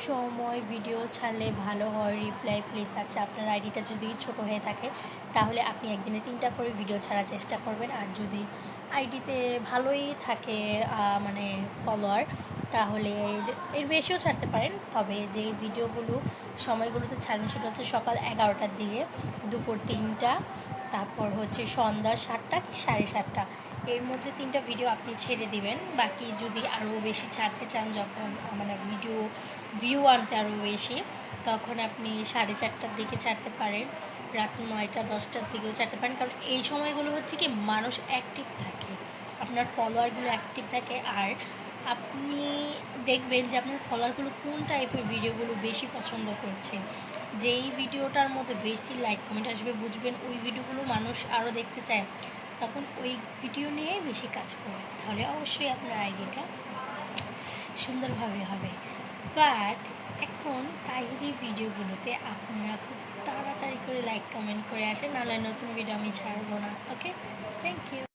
সময় ভিডিও ছাড়লে ভালো হয়? Reply please. আচ্ছা, আপনার আইডিটা যদি ছোট হয়ে থাকে তাহলে আপনি একদিনে 3টা করে ভিডিও ছাড়ার চেষ্টা করবেন। আর যদি আইডিতে ভালোই থাকে মানে ফলোয়ার, তাহলে এর বেশিও ছাড়তে পারেন। তবে যে ভিডিওগুলো সময়গুলোতে ছাড়েন সেটা হচ্ছে সকাল 11টার দিকে, দুপুর 3টা, তারপর হচ্ছে সন্ধ্যা 7টা কি 7:30। এর মধ্যে 3টা ভিডিও আপনি ছেড়ে দিবেন। বাকি যদি আরও বেশি ছাড়তে চান, যখন মানে ভিউ আনতে আরও বেশি, তখন আপনি 4:30টার দিকে ছাড়তে পারেন, রাত 9টা-10টার দিকেও ছাড়তে পারেন। কারণ এই সময়গুলো হচ্ছে কি মানুষ অ্যাক্টিভ থাকে, আপনার ফলোয়ারগুলো অ্যাক্টিভ থাকে। আর আপনি দেখবেন যে আপনার ফলোয়ারগুলো কোন টাইপের ভিডিওগুলো বেশি পছন্দ করছে। যেই ভিডিওটার মধ্যে বেশি লাইক কমেন্ট আসবে, বুঝবেন ওই ভিডিওগুলো মানুষ আরও দেখতে চায়, তখন ওই ভিডিও নিয়ে বেশি কাজ করবে। তাহলে অবশ্যই আপনার আইডিটা সুন্দরভাবে হবে। বাট এখন তাহিরি ভিডিওগুলোতে আপনারা খুব তাড়াতাড়ি করে লাইক কমেন্ট করে আসেন, নাহলে নতুন ভিডিও আমি ছাড়বো না। ওকে, থ্যাংক ইউ।